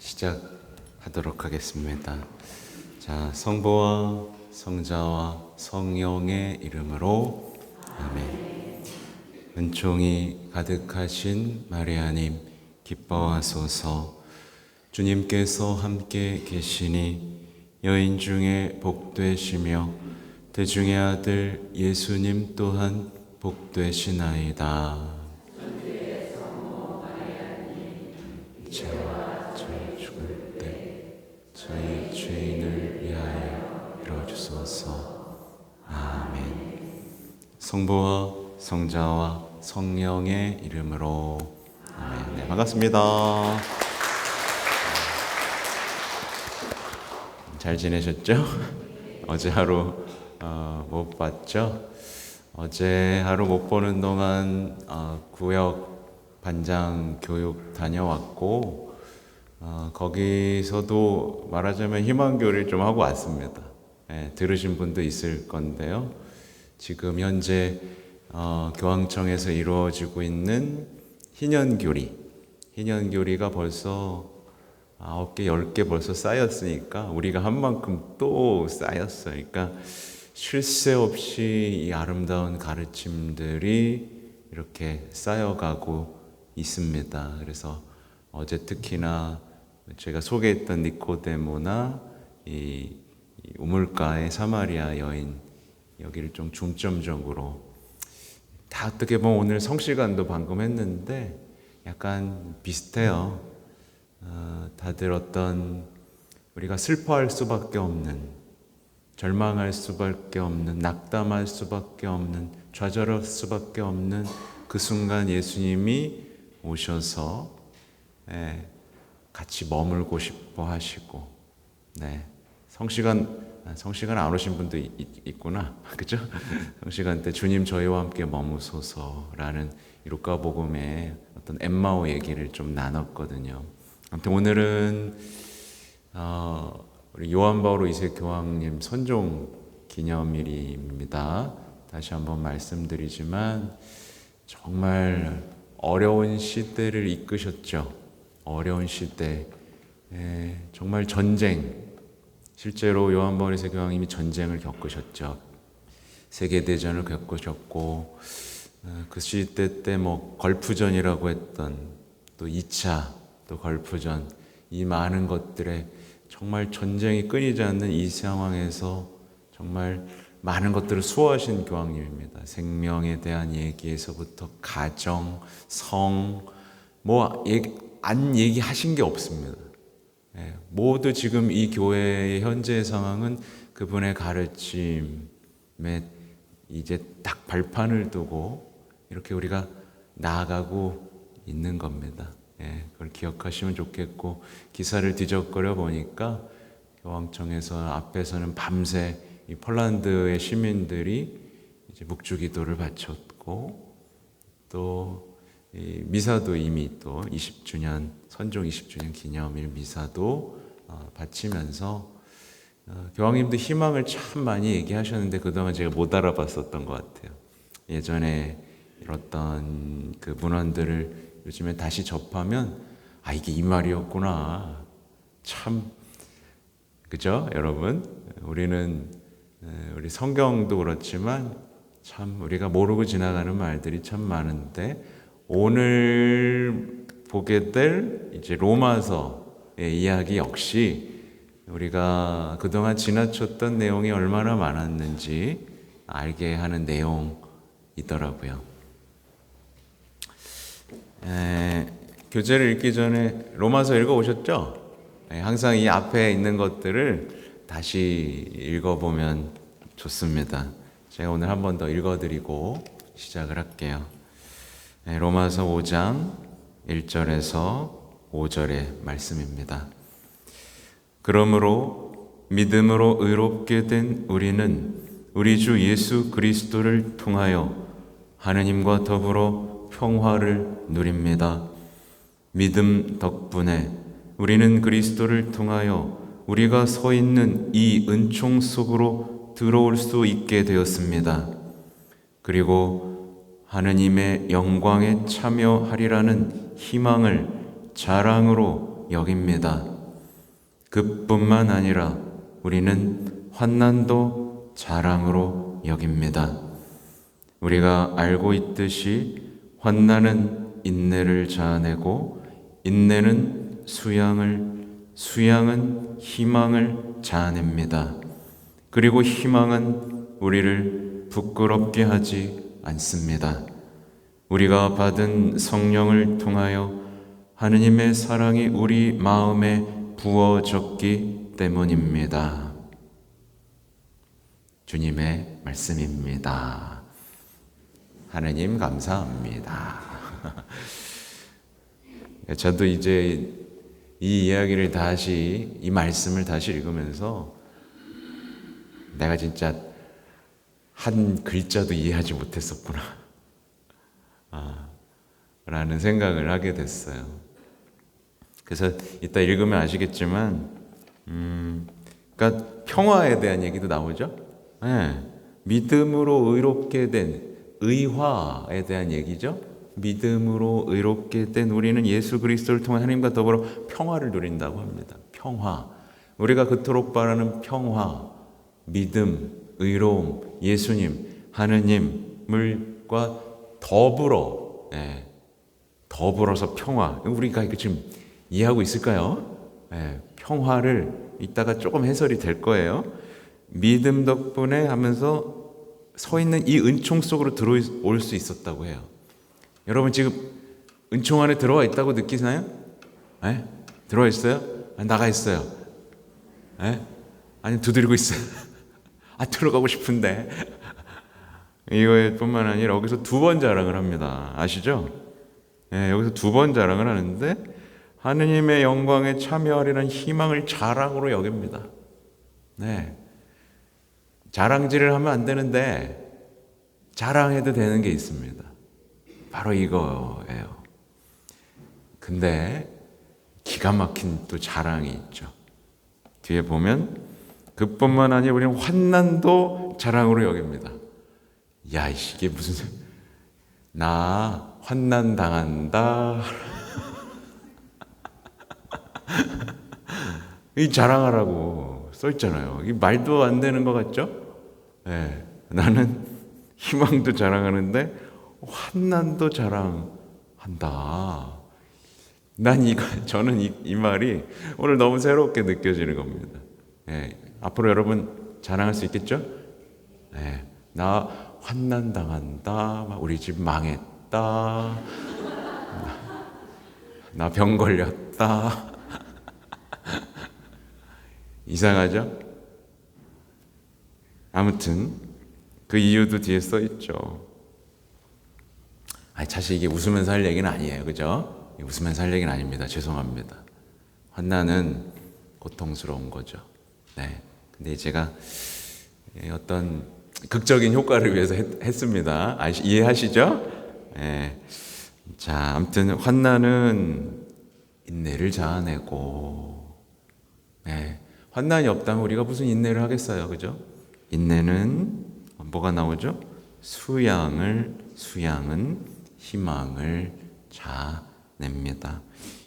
시작하도록 하겠습니다. 자, 성부와 성자와 성령의 이름으로 아멘. 은총이 가득하신 마리아님 기뻐하소서. 주님께서 함께 계시니 여인 중에 복되시며 대중의 아들 예수님 또한 복되시나이다. 저와 저희 죽을 때 저희 죄인을 위하여 빌어주소서. 아멘. 성부와 성자와 성령의 이름으로 아멘. 네, 반갑습니다. 잘 지내셨죠? 어제 하루 못 봤죠? 어제 하루 못 보는 동안 구역 반장 교육 다녀왔고 거기서도 말하자면 희망교리를 좀 하고 왔습니다. 들으신 분도 있을 건데요. 지금 현재 교황청에서 이루어지고 있는 희년교리가 벌써 9개, 10개 벌써 쌓였으니까 우리가 한 만큼 또 쌓였어요. 그러니까 쉴 새 없이 이 아름다운 가르침들이 이렇게 쌓여가고 있습니다. 그래서 어제 특히나 제가 소개했던 니코데모나 이 우물가의 사마리아 여인, 여기를 좀 중점적으로 다 어떻게 보면 오늘 성시간도 방금 했는데 약간 비슷해요. 다들 어떤 우리가 슬퍼할 수밖에 없는, 절망할 수밖에 없는, 낙담할 수밖에 없는, 좌절할 수밖에 없는 그 순간 예수님이 오셔서 같이 머물고 싶어 하시고, 성시간 안 오신 분도 있구나, 그죠? 성시간 때 주님 저희와 함께 머무소서라는 루카복음의 어떤 엠마오 얘기를 좀 나눴거든요. 아무튼 오늘은 우리 요한 바오로 2세 교황님 선종 기념일입니다. 다시 한번 말씀드리지만 정말 어려운 시대를 이끄셨죠. 어려운 시대, 정말 전쟁, 실제로 요한 바오로 2세 교황님이 전쟁을 겪으셨죠. 세계대전을 겪으셨고 그 시대 때 걸프전이라고 했던 또 2차 또 걸프전, 이 많은 것들에 정말 전쟁이 끊이지 않는 이 상황에서 정말 많은 것들을 수호하신 교황님입니다. 생명에 대한 얘기에서부터 가정, 성, 안 얘기하신 게 없습니다. 모두 지금 이 교회의 현재의 상황은 그분의 가르침에 이제 딱 발판을 두고 이렇게 우리가 나아가고 있는 겁니다. 그걸 기억하시면 좋겠고, 기사를 뒤적거려 보니까 교황청에서 앞에서는 밤새 이 폴란드의 시민들이 이제 묵주기도를 바쳤고, 또 이 미사도 이미 또 20주년 선종 20주년 기념일 미사도 바치면서 교황님도 희망을 참 많이 얘기하셨는데 그동안 제가 못 알아봤었던 것 같아요. 예전에 이랬던 그 문헌들을 요즘에 다시 접하면 이게 이 말이었구나. 참, 그죠, 여러분? 우리는 우리 성경도 그렇지만 참 우리가 모르고 지나가는 말들이 참 많은데, 오늘 보게 될 이제 로마서의 이야기 역시 우리가 그동안 지나쳤던 내용이 얼마나 많았는지 알게 하는 내용이더라고요. 교재를 읽기 전에 로마서 읽어오셨죠? 항상 이 앞에 있는 것들을 다시 읽어보면 좋습니다. 제가 오늘 한 번 더 읽어드리고 시작을 할게요. 로마서 5장 1절에서 5절의 말씀입니다. 그러므로 믿음으로 의롭게 된 우리는 우리 주 예수 그리스도를 통하여 하느님과 더불어 평화를 누립니다. 믿음 덕분에 우리는 그리스도를 통하여 우리가 서 있는 이 은총 속으로 들어올 수 있게 되었습니다. 그리고 하느님의 영광에 참여하리라는 희망을 자랑으로 여깁니다. 그뿐만 아니라 우리는 환난도 자랑으로 여깁니다. 우리가 알고 있듯이 환난은 인내를 자아내고 인내는 수양은 희망을 자아냅니다. 그리고 희망은 우리를 부끄럽게 하지 않습니다. 우리가 받은 성령을 통하여 하느님의 사랑이 우리 마음에 부어졌기 때문입니다. 주님의 말씀입니다. 하느님 감사합니다. 저도 이제 이 이야기를 다시, 이 말씀을 다시 읽으면서 내가 진짜 한 글자도 이해하지 못했었구나 라는 생각을 하게 됐어요. 그래서 이따 읽으면 아시겠지만 그러니까 평화에 대한 얘기도 나오죠. 네. 믿음으로 의롭게 된 의화에 대한 얘기죠. 믿음으로 의롭게 된 우리는 예수 그리스도를 통해 하나님과 더불어 평화를 누린다고 합니다. 평화. 우리가 그토록 바라는 평화, 믿음, 의로움, 예수님, 하느님과 더불어, 더불어서 평화. 우리가 이거 지금 이해하고 있을까요? 평화를 이따가 조금 해설이 될 거예요. 믿음 덕분에 하면서 서 있는 이 은총 속으로 들어올 수 있었다고 해요. 여러분 지금 은총 안에 들어와 있다고 느끼시나요? 들어와 있어요? 나가 있어요? 아니 두드리고 있어요? 들어가고 싶은데. 이거뿐만 아니라 여기서 두 번 자랑을 합니다. 아시죠? 여기서 두 번 자랑을 하는데 하느님의 영광에 참여하려는 희망을 자랑으로 여깁니다. 자랑질을 하면 안 되는데 자랑해도 되는 게 있습니다. 바로 이거예요. 근데 기가 막힌 또 자랑이 있죠. 뒤에 보면 그뿐만 아니라 우리는 환난도 자랑으로 여깁니다. 야, 이게 무슨, 나 환난 당한다. 이 자랑하라고 써 있잖아요. 이 말도 안 되는 것 같죠? 나는 희망도 자랑하는데 환난도 자랑한다. 저는 이 말이 오늘 너무 새롭게 느껴지는 겁니다. 앞으로 여러분 자랑할 수 있겠죠? 나 환난 당한다. 우리 집 망했다. 나 병 걸렸다. 이상하죠? 아무튼 그 이유도 뒤에 써 있죠. 사실 이게 웃으면서 할 얘기는 아니에요. 그죠? 웃으면서 할 얘기는 아닙니다. 죄송합니다. 환난은 고통스러운 거죠. 근데 제가 어떤 극적인 효과를 위해서 했습니다. 이해하시죠? 자, 아무튼 환난은 인내를 자아내고, 환난이 없다면 우리가 무슨 인내를 하겠어요, 그죠? 인내는 뭐가 나오죠? 수양은 희망을 자아냅니다.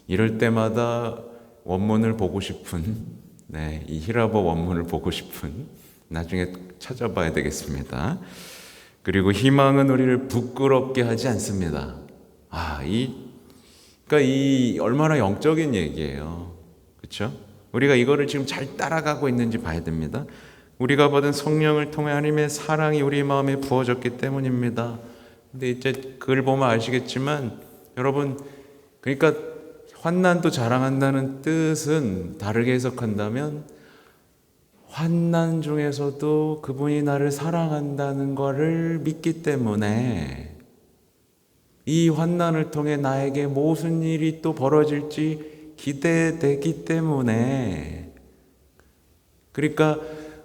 이럴 때마다 원문을 보고 싶은, 이 히라보 원문을 보고 싶은, 나중에 찾아봐야 되겠습니다. 그리고 희망은 우리를 부끄럽게 하지 않습니다. 그러니까 이 얼마나 영적인 얘기예요. 그렇죠? 우리가 이거를 지금 잘 따라가고 있는지 봐야 됩니다. 우리가 받은 성령을 통해 하나님의 사랑이 우리 마음에 부어졌기 때문입니다. 근데 이제 그걸 보면 아시겠지만 여러분, 그러니까 환난도 자랑한다는 뜻은 다르게 해석한다면 환난 중에서도 그분이 나를 사랑한다는 것을 믿기 때문에 이 환난을 통해 나에게 무슨 일이 또 벌어질지 기대되기 때문에, 그러니까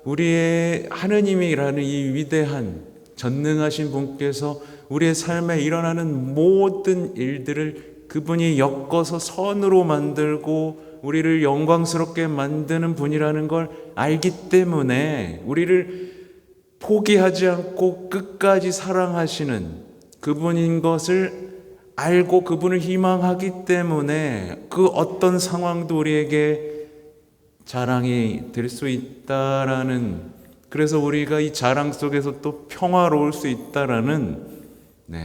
우리의 하느님이라는 이 위대한 전능하신 분께서 우리의 삶에 일어나는 모든 일들을 그분이 엮어서 선으로 만들고 우리를 영광스럽게 만드는 분이라는 걸 알기 때문에 우리를 포기하지 않고 끝까지 사랑하시는 그분인 것을 알고 그분을 희망하기 때문에 그 어떤 상황도 우리에게 자랑이 될 수 있다라는, 그래서 우리가 이 자랑 속에서 또 평화로울 수 있다라는,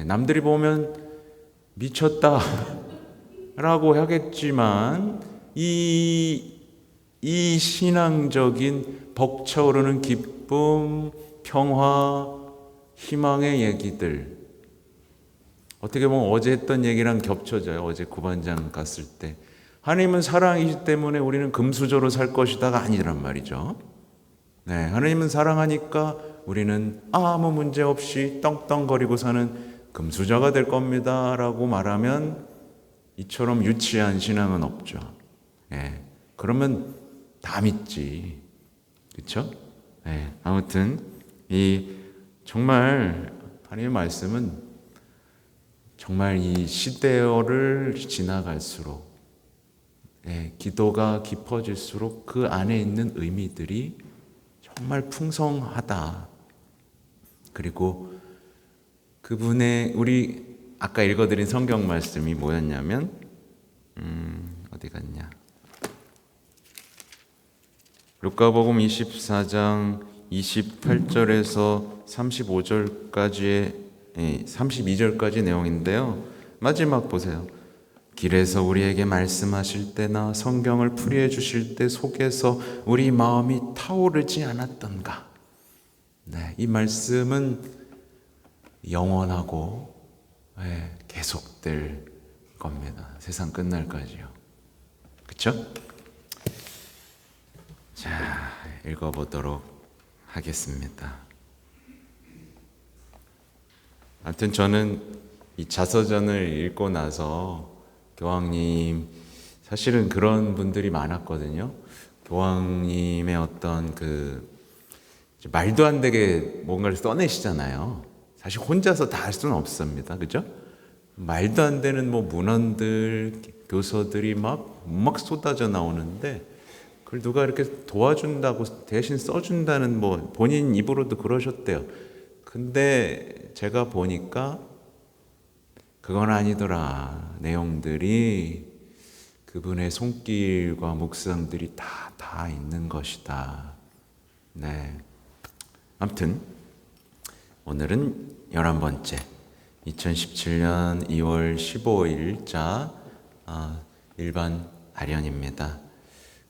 남들이 보면 미쳤다 라고 하겠지만 이 신앙적인 벅차오르는 기쁨, 평화, 희망의 얘기들, 어떻게 보면 어제 했던 얘기랑 겹쳐져요. 어제 구반장 갔을 때 하나님은 사랑이기 때문에 우리는 금수저로 살 것이다가 아니란 말이죠. 하나님은 사랑하니까 우리는 아무 문제 없이 떵떵거리고 사는 금수저가 될 겁니다 라고 말하면 이처럼 유치한 신앙은 없죠. 그러면 다 믿지, 그렇죠? 아무튼 이 정말 하나님의 말씀은 정말 이 시대를 지나갈수록, 기도가 깊어질수록 그 안에 있는 의미들이 정말 풍성하다. 그리고 그분의, 우리 아까 읽어드린 성경 말씀이 뭐였냐면 어디 갔냐, 루카복음 24장 28절에서 35절까지의 32절까지 내용인데요. 마지막 보세요. 길에서 우리에게 말씀하실 때나 성경을 풀이해 주실 때 속에서 우리 마음이 타오르지 않았던가. 이 말씀은 영원하고 계속될 겁니다. 세상 끝날까지요. 그렇죠? 자, 읽어보도록 하겠습니다. 아무튼 저는 이 자서전을 읽고 나서 교황님, 사실은 그런 분들이 많았거든요. 교황님의 어떤 말도 안 되게 뭔가를 써내시잖아요. 사실 혼자서 다 할 수는 없습니다. 그죠? 말도 안 되는 문헌들, 교서들이 막 쏟아져 나오는데, 그걸 누가 이렇게 도와준다고, 대신 써준다는, 본인 입으로도 그러셨대요. 근데 제가 보니까 그건 아니더라. 내용들이 그분의 손길과 묵상들이 다 있는 것이다. 아무튼 오늘은 11번째 2017년 2월 15일자 일반 아련입니다.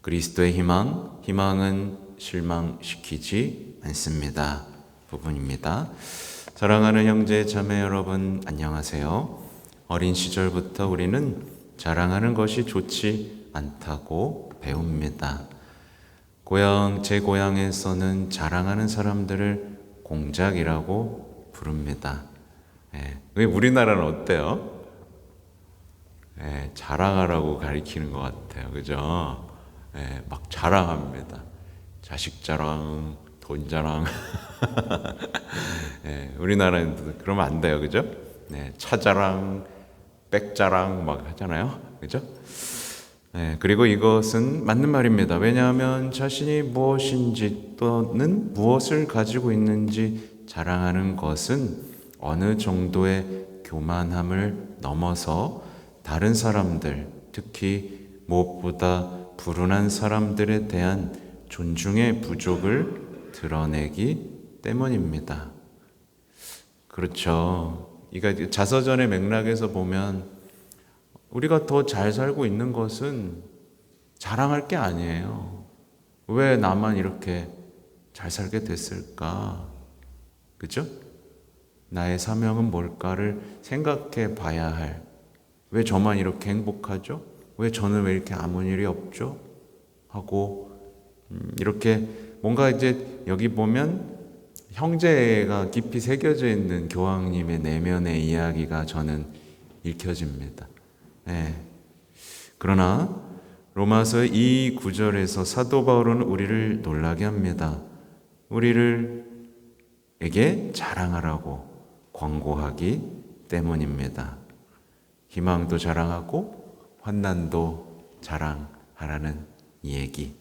그리스도의 희망, 희망은 실망시키지 않습니다. 부분입니다. 사랑하는 형제 자매 여러분, 안녕하세요. 어린 시절부터 우리는 자랑하는 것이 좋지 않다고 배웁니다. 제 고향에서는 자랑하는 사람들을 공작이라고 부릅니다. 우리나라는 어때요? 자랑하라고 가리키는 것 같아요. 그죠? 막 자랑합니다. 자식 자랑, 돈 자랑. 우리나라는 그러면 안 돼요. 그죠? 차 자랑, 백 자랑 막 하잖아요. 그죠? 그리고 이것은 맞는 말입니다. 왜냐하면 자신이 무엇인지 또는 무엇을 가지고 있는지 자랑하는 것은 어느 정도의 교만함을 넘어서 다른 사람들, 특히 무엇보다 불운한 사람들에 대한 존중의 부족을 드러내기 때문입니다. 그렇죠. 그러니까 자서전의 맥락에서 보면 우리가 더 잘 살고 있는 것은 자랑할 게 아니에요. 왜 나만 이렇게 잘 살게 됐을까? 그죠? 나의 사명은 뭘까를 생각해 봐야 할, 왜 저만 이렇게 행복하죠? 왜 저는 왜 이렇게 아무 일이 없죠? 하고 이렇게 뭔가 이제 여기 보면 형제가 깊이 새겨져 있는 교황님의 내면의 이야기가 저는 읽혀집니다. 그러나 로마서 이 구절에서 사도 바울은 우리를 놀라게 합니다. 우리에게 자랑하라고 권고하기 때문입니다. 희망도 자랑하고 환난도 자랑하라는 얘기.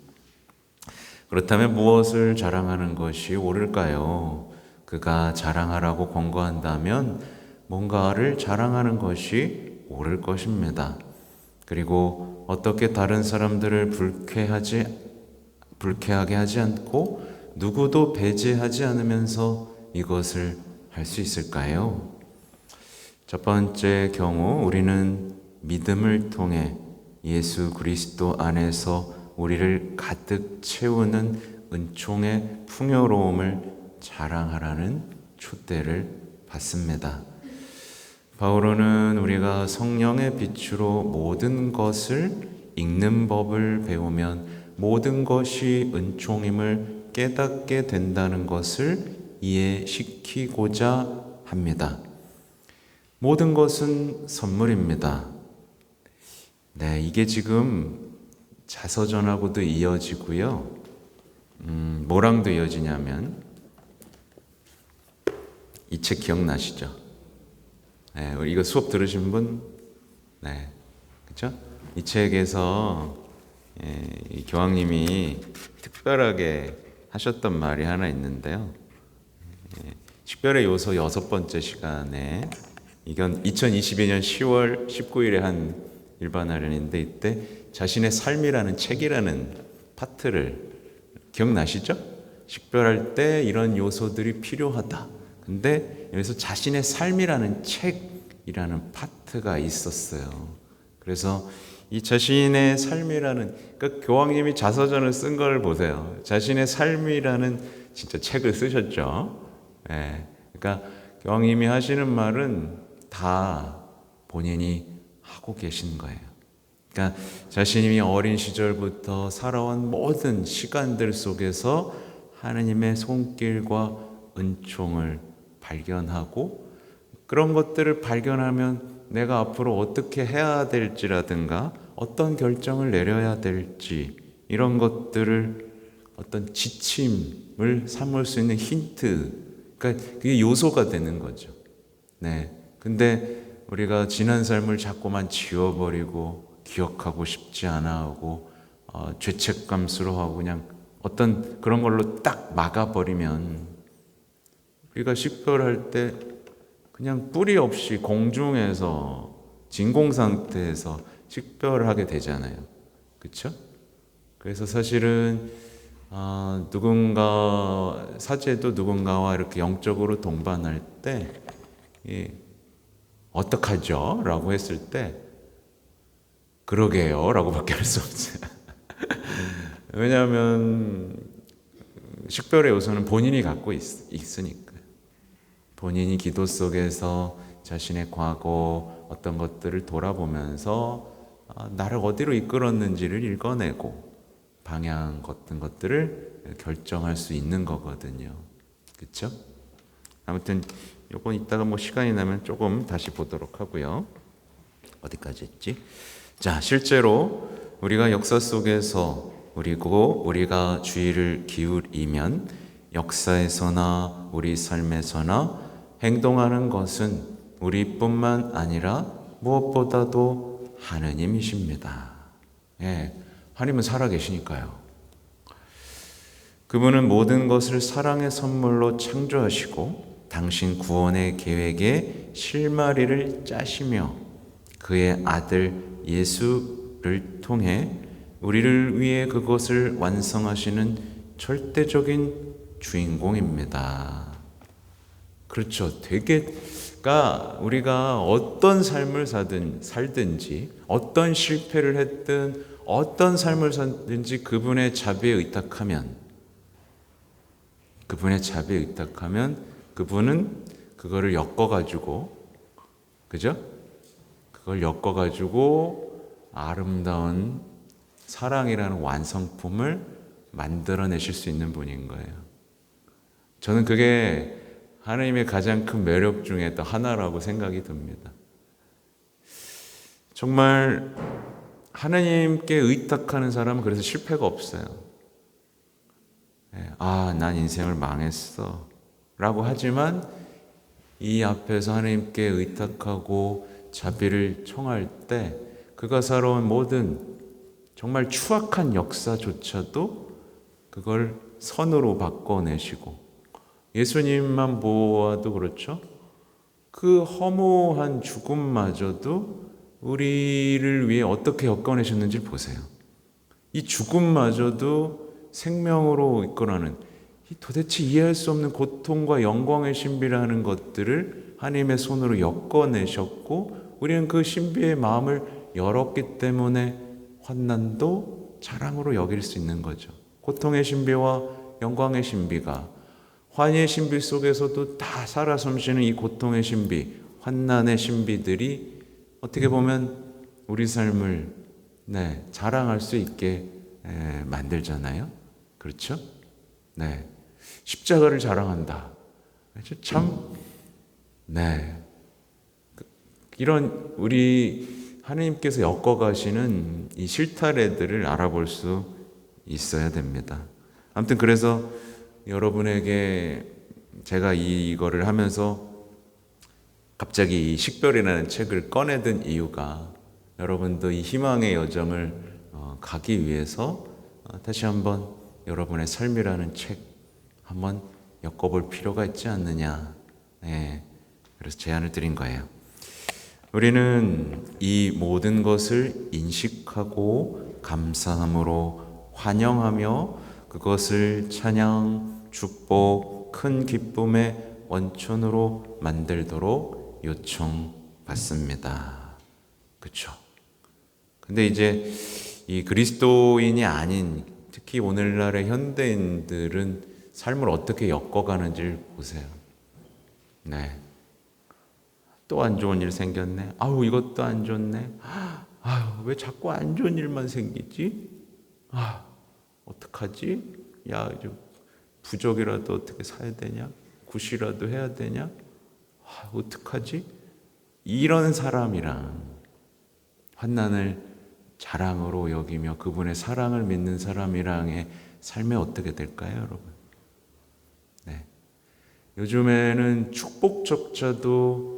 그렇다면 무엇을 자랑하는 것이 옳을까요? 그가 자랑하라고 권고한다면 뭔가를 자랑하는 것이 옳을 것입니다. 그리고 어떻게 다른 사람들을 불쾌하지 불쾌하게 하지 않고 누구도 배제하지 않으면서 이것을 할 수 있을까요? 첫 번째 경우, 우리는 믿음을 통해 예수 그리스도 안에서 우리를 가득 채우는 은총의 풍요로움을 자랑하라는 촛대를 받습니다. 바울은 우리가 성령의 빛으로 모든 것을 읽는 법을 배우면 모든 것이 은총임을 깨닫게 된다는 것을 이해시키고자 합니다. 모든 것은 선물입니다. 네, 이게 지금 자서전하고도 이어지고요. 뭐랑도 이어지냐면 이 책 기억나시죠? 네, 우리 이거 수업 들으신 분? 네, 그렇죠? 이 책에서 이 교황님이 특별하게 하셨던 말이 하나 있는데요. 식별의 요소 6번째 시간에 이건 2022년 10월 19일에 한 일반화련인데 이때 자신의 삶이라는 책이라는 파트를 기억나시죠? 식별할 때 이런 요소들이 필요하다. 근데 여기서 자신의 삶이라는 책이라는 파트가 있었어요. 그래서 이 자신의 삶이라는, 그러니까 교황님이 자서전을 쓴 걸 보세요. 자신의 삶이라는 진짜 책을 쓰셨죠. 예. 그러니까 교황님이 하시는 말은 다 본인이 하고 계신 거예요. 그러니까 자신이 어린 시절부터 살아온 모든 시간들 속에서 하느님의 손길과 은총을 발견하고 그런 것들을 발견하면 내가 앞으로 어떻게 해야 될지라든가 어떤 결정을 내려야 될지 이런 것들을 어떤 지침을 삼을 수 있는 힌트, 그러니까 그게 요소가 되는 거죠. 네. 근데 우리가 지난 삶을 자꾸만 지워버리고 기억하고 싶지 않아 하고 죄책감스러워하고 그냥 어떤 그런 걸로 딱 막아버리면 우리가 식별할 때 그냥 뿌리 없이 공중에서 진공 상태에서 식별하게 되잖아요. 그렇죠? 그래서 사실은 누군가 사제도 누군가와 이렇게 영적으로 동반할 때 어떡하죠? 라고 했을 때 그러게요 라고 밖에 할 수 없어요. 왜냐하면 식별의 요소는 본인이 갖고 있으니까. 본인이 기도 속에서 자신의 과거 어떤 것들을 돌아보면서 나를 어디로 이끌었는지를 읽어내고 방향 같은 것들을 결정할 수 있는 거거든요. 그렇죠? 아무튼 요건 이따가 뭐 시간이 나면 조금 다시 보도록 하고요. 어디까지 했지? 자, 실제로 우리가 역사 속에서 그리고 우리가 주의를 기울이면 역사에서나 우리 삶에서나 행동하는 것은 우리뿐만 아니라 무엇보다도 하느님이십니다. 예, 하나님은 살아계시니까요. 그분은 모든 것을 사랑의 선물로 창조하시고 당신 구원의 계획에 실마리를 짜시며 그의 아들 예수를 통해 우리를 위해 그것을 완성하시는 절대적인 주인공입니다. 그렇죠. 그러니까 우리가 어떤 삶을 살든지 어떤 실패를 했든 어떤 삶을 살든지 그분의 자비에 의탁하면 그분은 그거를 엮어가지고, 그죠? 그걸 엮어가지고 아름다운 사랑이라는 완성품을 만들어내실 수 있는 분인 거예요. 저는 그게 하나님의 가장 큰 매력 중에 또 하나라고 생각이 듭니다. 정말 하나님께 의탁하는 사람은 그래서 실패가 없어요. 난 인생을 망했어 라고 하지만 이 앞에서 하나님께 의탁하고 자비를 청할 때 그가 살아온 모든 정말 추악한 역사조차도 그걸 선으로 바꿔내시고, 예수님만 보아도 그렇죠. 그 허무한 죽음마저도 우리를 위해 어떻게 엮어내셨는지 보세요. 이 죽음마저도 생명으로 이끌어가는 이 도대체 이해할 수 없는 고통과 영광의 신비라는 것들을 하나님의 손으로 엮어내셨고, 우리는 그 신비의 마음을 열었기 때문에 환난도 자랑으로 여길 수 있는 거죠. 고통의 신비와 영광의 신비가, 환희의 신비 속에서도 다 살아 숨쉬는 이 고통의 신비, 환난의 신비들이 어떻게 보면 우리 삶을 자랑할 수 있게 만들잖아요. 그렇죠? 네, 십자가를 자랑한다. 참, 이런 우리 하나님께서 엮어가시는 이 실타래들을 알아볼 수 있어야 됩니다. 아무튼 그래서 여러분에게 제가 이거를 하면서 갑자기 이 식별이라는 책을 꺼내든 이유가, 여러분도 이 희망의 여정을 가기 위해서 다시 한번 여러분의 삶이라는 책 한번 엮어볼 필요가 있지 않느냐. 그래서 제안을 드린 거예요. 우리는 이 모든 것을 인식하고 감사함으로 환영하며 그것을 찬양, 축복, 큰 기쁨의 원천으로 만들도록 요청받습니다. 그렇죠? 근데 이제 이 그리스도인이 아닌, 특히 오늘날의 현대인들은 삶을 어떻게 엮어가는지를 보세요. 또 안 좋은 일 생겼네. 아우, 이것도 안 좋네. 아유, 왜 자꾸 안 좋은 일만 생기지? 어떡하지? 야, 부적이라도 어떻게 사야 되냐? 굿이라도 해야 되냐? 어떡하지? 이런 사람이랑 환난을 자랑으로 여기며 그분의 사랑을 믿는 사람이랑의 삶이 어떻게 될까요, 여러분? 요즘에는 축복적자도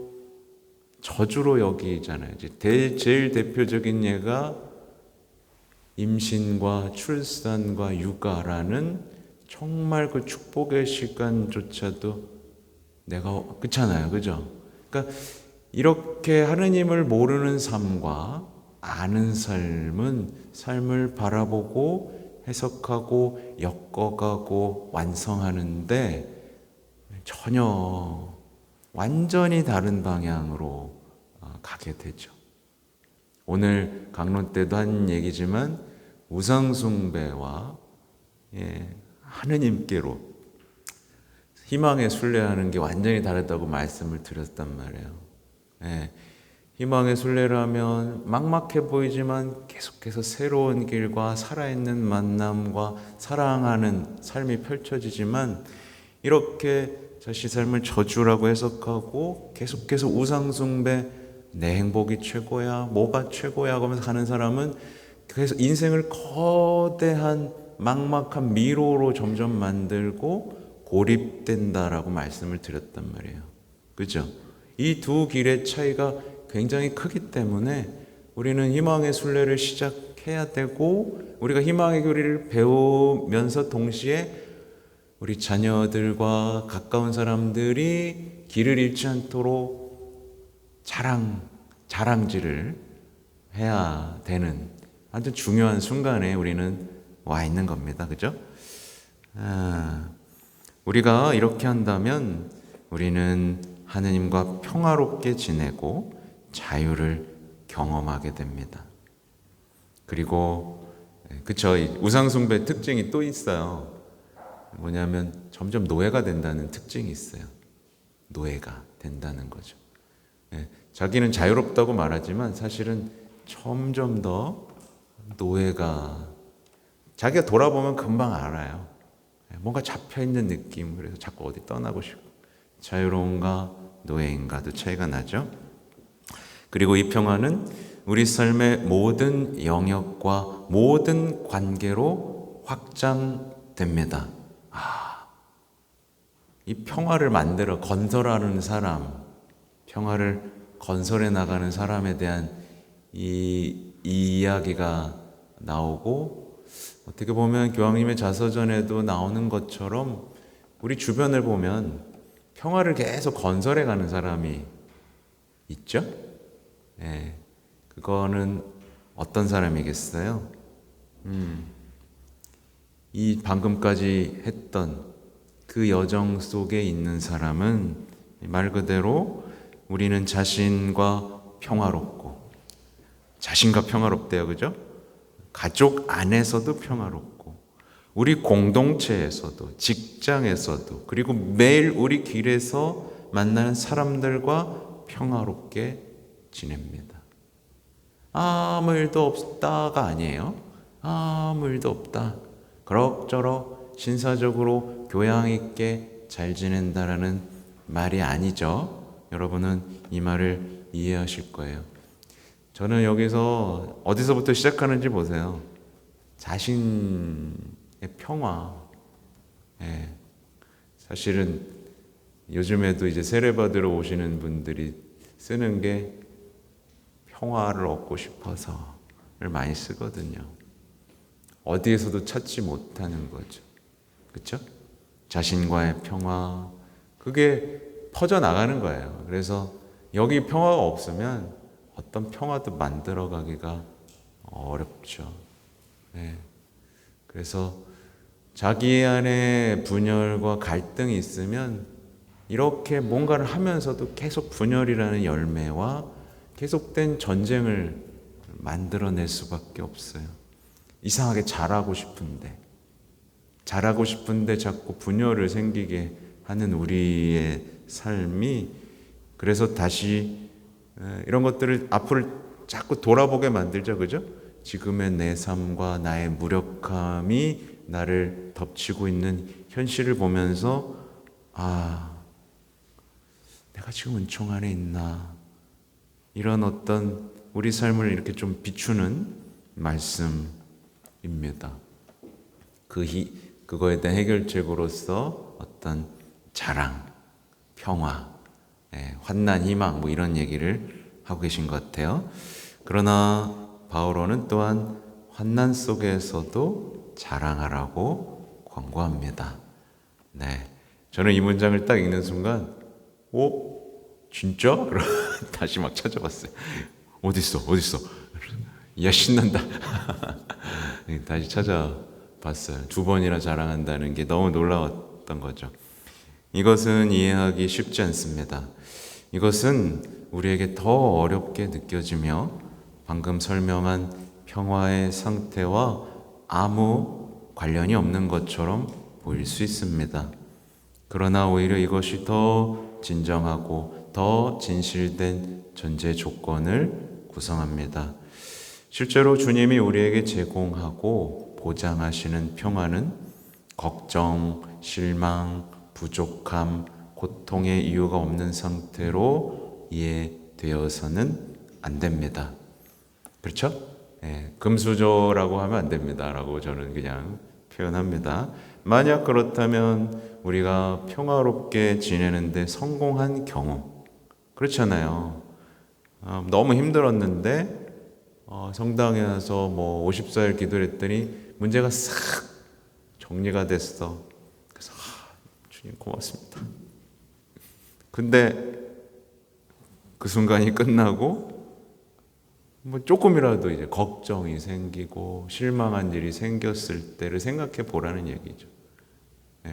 저주로 여기잖아요. 제일 대표적인 예가 임신과 출산과 육아라는 정말 그 축복의 시간조차도 그렇잖아요. 그죠? 그러니까 이렇게 하느님을 모르는 삶과 아는 삶은 삶을 바라보고 해석하고 엮어가고 완성하는데 전혀 완전히 다른 방향으로 가게 되죠. 오늘 강론 때도 한 얘기지만 우상숭배와 하느님께로 희망에 순례하는 게 완전히 다르다고 말씀을 드렸단 말이에요. 희망의 순례를 하면 막막해 보이지만 계속해서 새로운 길과 살아있는 만남과 사랑하는 삶이 펼쳐지지만, 이렇게 자신의 삶을 저주라고 해석하고 계속해서 우상숭배, 내 행복이 최고야, 뭐가 최고야 하면서 가는 사람은 그래서 인생을 거대한 막막한 미로로 점점 만들고 고립된다라고 말씀을 드렸단 말이에요. 그죠? 이 두 길의 차이가 굉장히 크기 때문에 우리는 희망의 순례를 시작해야 되고, 우리가 희망의 교리를 배우면서 동시에 우리 자녀들과 가까운 사람들이 길을 잃지 않도록 자랑질을 해야 되는 아주 중요한 순간에 우리는 와 있는 겁니다. 그죠? 우리가 이렇게 한다면 우리는 하느님과 평화롭게 지내고 자유를 경험하게 됩니다. 그리고 그쵸, 우상숭배 특징이 또 있어요. 뭐냐면 점점 노예가 된다는 특징이 있어요. 노예가 된다는 거죠. 자기는 자유롭다고 말하지만 사실은 점점 더 노예가, 자기가 돌아보면 금방 알아요. 뭔가 잡혀있는 느낌, 그래서 자꾸 어디 떠나고 싶고. 자유로운가 노예인가도 차이가 나죠. 그리고 이 평화는 우리 삶의 모든 영역과 모든 관계로 확장됩니다. 이 평화를 만들어 건설하는 사람, 평화를 건설해 나가는 사람에 대한 이 이야기가 나오고, 어떻게 보면 교황님의 자서전에도 나오는 것처럼 우리 주변을 보면 평화를 계속 건설해 가는 사람이 있죠? 그거는 어떤 사람이겠어요? 이 방금까지 했던 그 여정 속에 있는 사람은 말 그대로 우리는 자신과 평화롭고, 자신과 평화롭대요, 그죠? 가족 안에서도 평화롭고, 우리 공동체에서도, 직장에서도, 그리고 매일 우리 길에서 만나는 사람들과 평화롭게 지냅니다. 아무 일도 없다가 아니에요. 아무 일도 없다, 그럭저럭 신사적으로 교양 있게 잘 지낸다라는 말이 아니죠. 여러분은 이 말을 이해하실 거예요. 저는 여기서 어디서부터 시작하는지 보세요. 자신의 평화. 예. 사실은 요즘에도 이제 세례 받으러 오시는 분들이 쓰는 게 평화를 얻고 싶어서를 많이 쓰거든요. 어디에서도 찾지 못하는 거죠. 그렇죠? 자신과의 평화, 그게 퍼져나가는 거예요. 그래서 여기 평화가 없으면 어떤 평화도 만들어가기가 어렵죠. 네. 그래서 자기 안에 분열과 갈등이 있으면 이렇게 뭔가를 하면서도 계속 분열이라는 열매와 계속된 전쟁을 만들어낼 수밖에 없어요. 이상하게 잘하고 싶은데 자꾸 분열을 생기게 하는 우리의 삶이, 그래서 다시 이런 것들을 앞을 자꾸 돌아보게 만들죠. 그죠? 지금의 내 삶과 나의 무력함이 나를 덮치고 있는 현실을 보면서, 내가 지금 은총 안에 있나, 이런 어떤 우리 삶을 이렇게 좀 비추는 말씀입니다. 그거에 대한 해결책으로서 어떤 자랑, 평화, 환난, 희망, 뭐 이런 얘기를 하고 계신 것 같아요. 그러나 바오로는 또한 환난 속에서도 자랑하라고 권고합니다. 네, 저는 이 문장을 딱 읽는 순간, 진짜? 다시 막 찾아봤어요. 어딨어? 야, 신난다. 다시 찾아봤어요. 2번이나 자랑한다는 게 너무 놀라웠던 거죠. 이것은 이해하기 쉽지 않습니다. 이것은 우리에게 더 어렵게 느껴지며 방금 설명한 평화의 상태와 아무 관련이 없는 것처럼 보일 수 있습니다. 그러나 오히려 이것이 더 진정하고 더 진실된 전제 조건을 구성합니다. 실제로 주님이 우리에게 제공하고 보장하시는 평화는 걱정, 실망, 부족함, 고통의 이유가 없는 상태로 이해되어서는 안 됩니다. 그렇죠? 금수저라고 하면 안 됩니다 라고 저는 그냥 표현합니다. 만약 그렇다면 우리가 평화롭게 지내는데 성공한 경우, 그렇잖아요. 너무 힘들었는데 성당에 와서 54일 기도를 했더니 문제가 싹 정리가 됐어. 그래서 주님 고맙습니다. 근데 그 순간이 끝나고 조금이라도 이제 걱정이 생기고 실망한 일이 생겼을 때를 생각해 보라는 얘기죠.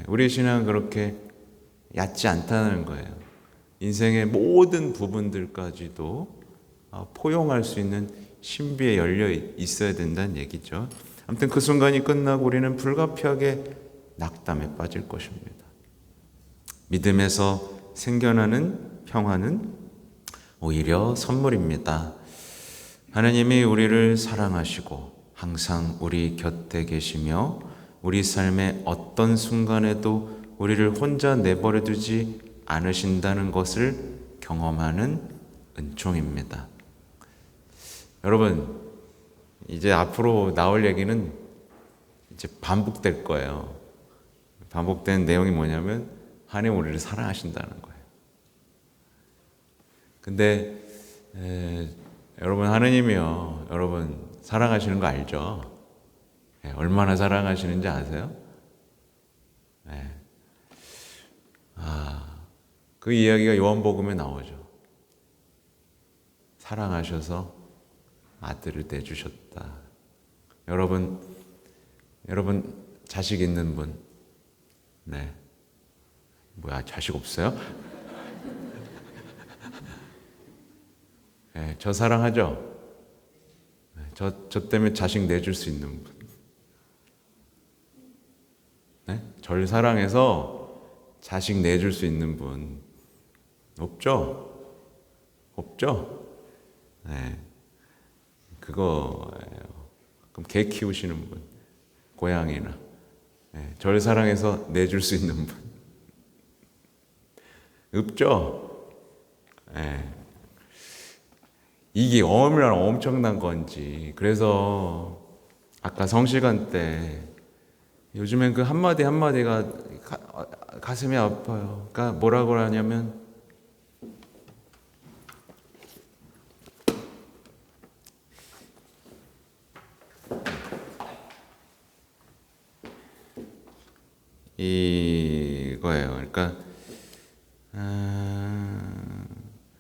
우리 신앙은 그렇게 얕지 않다는 거예요. 인생의 모든 부분들까지도 포용할 수 있는 신비에 열려 있어야 된다는 얘기죠. 아무튼 그 순간이 끝나고 우리는 불가피하게 낙담에 빠질 것입니다. 믿음에서 생겨나는 평화는 오히려 선물입니다. 하나님이 우리를 사랑하시고 항상 우리 곁에 계시며 우리 삶의 어떤 순간에도 우리를 혼자 내버려 두지 않으신다는 것을 경험하는 은총입니다. 여러분, 이제 앞으로 나올 얘기는 이제 반복될 거예요. 반복된 내용이 뭐냐면 하나님 우리를 사랑하신다는 거예요. 근데 여러분, 하나님이요, 여러분 사랑하시는 거 알죠? 얼마나 사랑하시는지 아세요? 그 이야기가 요한복음에 나오죠. 사랑하셔서 아들을 내주셨다. 여러분 자식 있는 분. 네. 뭐야, 자식 없어요? 네, 저 사랑하죠? 네, 저 때문에 자식 내줄 수 있는 분. 네? 절 사랑해서 자식 내줄 수 있는 분. 없죠? 없죠? 네. 그거예요. 그럼 개 키우시는 분. 고양이나. 네, 절 사랑해서 내줄 수 있는 분. 없죠? 네. 이게 얼마나 엄청난 건지. 그래서 아까 성시간 때 요즘엔 그 한마디 한마디가 가슴이 아파요. 그러니까 뭐라고 하냐면 이거예요. 그러니까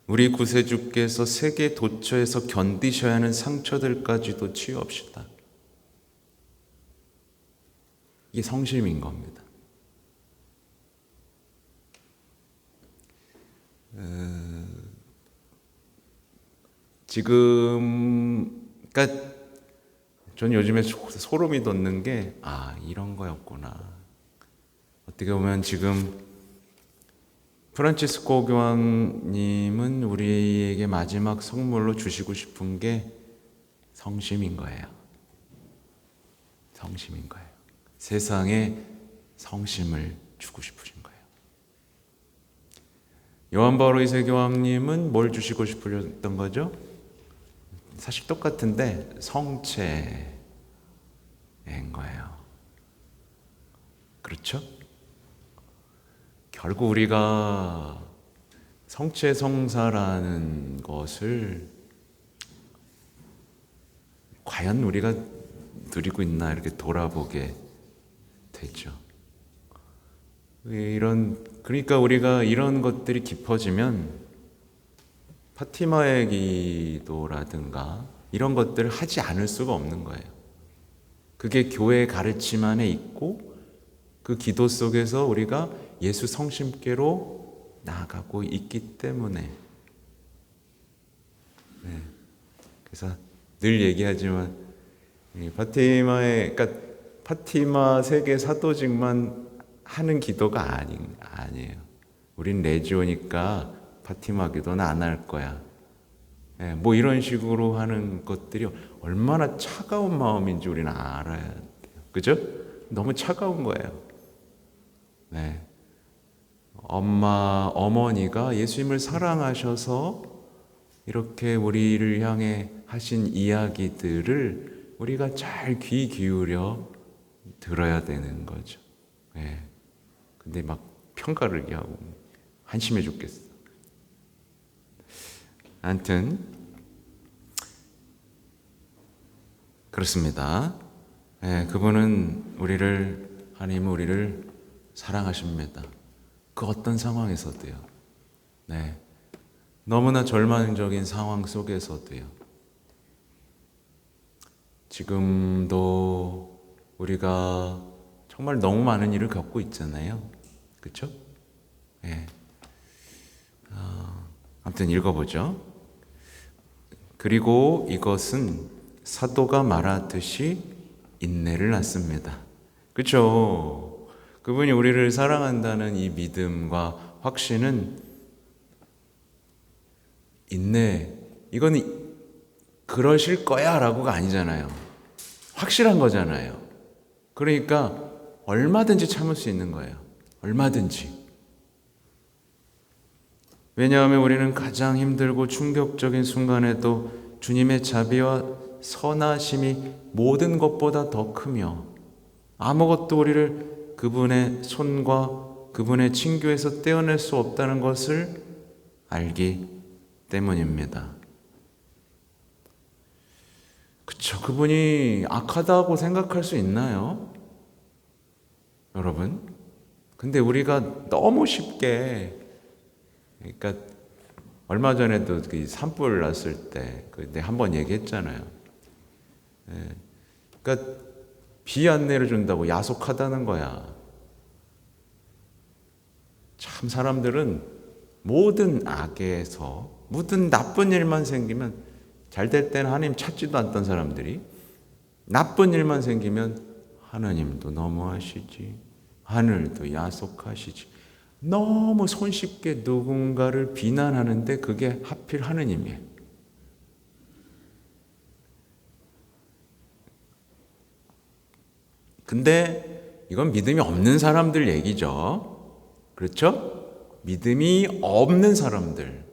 우리 구세주께서 세계 도처에서 견디셔야 하는 상처들까지도 치유합시다. 이게 성심인 겁니다. 지금, 그러니까 저는 요즘에 소름이 돋는 게, 이런 거였구나. 어떻게 보면 지금 프란치스코 교황님은 우리에게 마지막 선물로 주시고 싶은 게 성심인 거예요. 성심인 거예요. 세상에 성심을 주고 싶으신 거예요. 요한 바오로 2세 교황님은 뭘 주시고 싶으셨던 거죠? 사실 똑같은데 성체인 거예요. 그렇죠? 결국 우리가 성체성사라는 것을 과연 우리가 누리고 있나 이렇게 돌아보게 되죠. 그러니까 우리가 이런 것들이 깊어지면 파티마의 기도라든가 이런 것들을 하지 않을 수가 없는 거예요. 그게 교회의 가르침 안에 있고 그 기도 속에서 우리가 예수 성심께로 나아가고 있기 때문에. 네. 그래서 늘 얘기하지만 그러니까 파티마 세계 사도직만 하는 기도가 아니에요. 우린 레지오니까 파티마 기도는 안 할 거야. 네, 뭐 이런 식으로 하는 것들이 얼마나 차가운 마음인지 우리는 알아야 돼요. 그죠? 너무 차가운 거예요. 네. 어머니가 예수님을 사랑하셔서 이렇게 우리를 향해 하신 이야기들을 우리가 잘 귀 기울여 들어야 되는 거죠. 네. 근데 막 평가를 하고 한심해 죽겠어. 아무튼 그렇습니다. 네, 그분은 하나님은 우리를 사랑하십니다. 그 어떤 상황에서도요. 네. 너무나 절망적인 상황 속에서도요. 지금도 우리가 정말 너무 많은 일을 겪고 있잖아요. 그렇죠? 네. 아무튼 읽어보죠. 그리고 이것은 사도가 말하듯이 인내를 낳습니다. 그렇죠? 그분이 우리를 사랑한다는 이 믿음과 확신은 이건 그러실 거야 라고가 아니잖아요. 확실한 거잖아요. 그러니까 얼마든지 참을 수 있는 거예요. 얼마든지. 왜냐하면 우리는 가장 힘들고 충격적인 순간에도 주님의 자비와 선하심이 모든 것보다 더 크며 아무것도 우리를 그분의 손과 그분의 친교에서 떼어낼 수 없다는 것을 알기 때문입니다. 그쵸? 그분이 악하다고 생각할 수 있나요? 여러분? 근데 우리가 너무 쉽게, 그러니까 얼마 전에도 그 산불 났을 때 그때 한번 얘기했잖아요. 그러니까 비 안 내려준다고 야속하다는 거야. 참 사람들은 모든 악에서 모든 나쁜 일만 생기면, 잘 될 때는 하나님 찾지도 않던 사람들이 나쁜 일만 생기면 하나님도 너무하시지, 하늘도 야속하시지, 너무 손쉽게 누군가를 비난하는데 그게 하필 하느님이에요. 근데 이건 믿음이 없는 사람들 얘기죠. 그렇죠? 믿음이 없는 사람들.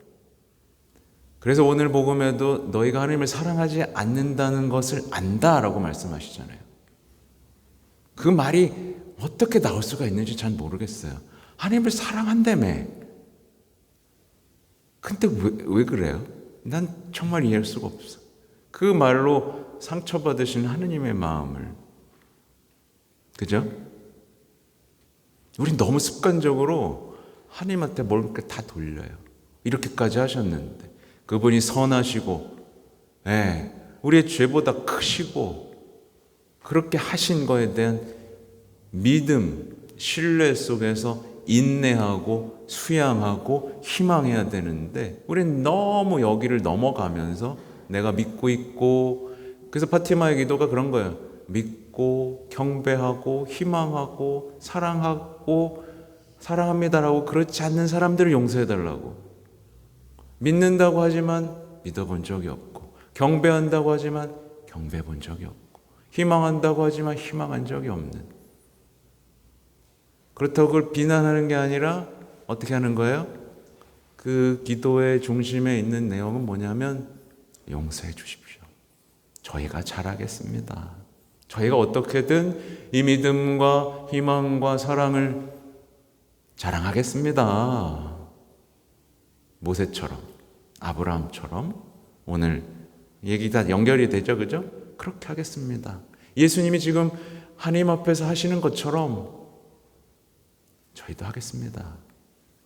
그래서 오늘 복음에도 너희가 하나님을 사랑하지 않는다는 것을 안다라고 말씀하시잖아요. 그 말이 어떻게 나올 수가 있는지 잘 모르겠어요. 하나님을 사랑한다며. 근데 왜 그래요? 난 정말 이해할 수가 없어. 그 말로 상처받으신 하느님의 마음을. 그죠? 우린 너무 습관적으로 하나님한테 뭘 다 돌려요. 이렇게까지 하셨는데. 그분이 선하시고, 우리의 죄보다 크시고, 그렇게 하신 거에 대한 믿음, 신뢰 속에서 인내하고 수양하고 희망해야 되는데, 우린 너무 여기를 넘어가면서 내가 믿고 있고, 그래서 파티마의 기도가 그런 거예요. 믿고 경배하고 희망하고 사랑하고 사랑합니다라고 그렇지 않는 사람들을 용서해달라고. 믿는다고 하지만 믿어본 적이 없고, 경배한다고 하지만 경배해 본 적이 없고, 희망한다고 하지만 희망한 적이 없는. 그렇다고 그걸 비난하는 게 아니라 어떻게 하는 거예요? 그 기도의 중심에 있는 내용은 뭐냐면, 용서해 주십시오. 저희가 잘하겠습니다. 저희가 어떻게든 이 믿음과 희망과 사랑을 자랑하겠습니다. 모세처럼, 아브라함처럼. 오늘 얘기 다 연결이 되죠, 그죠? 그렇게 하겠습니다. 예수님이 지금 하나님 앞에서 하시는 것처럼 저희도 하겠습니다.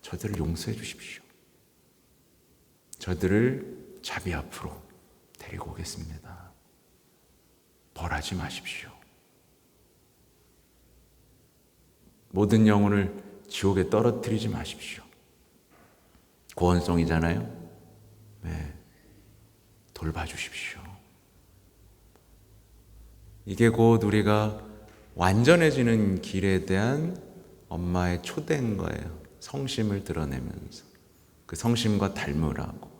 저들을 용서해 주십시오. 저들을 자비 앞으로 데리고 오겠습니다. 벌하지 마십시오. 모든 영혼을 지옥에 떨어뜨리지 마십시오. 구원성이잖아요. 네. 돌봐주십시오. 이게 곧 우리가 완전해지는 길에 대한 엄마의 초대인 거예요. 성심을 드러내면서 그 성심과 닮으라고.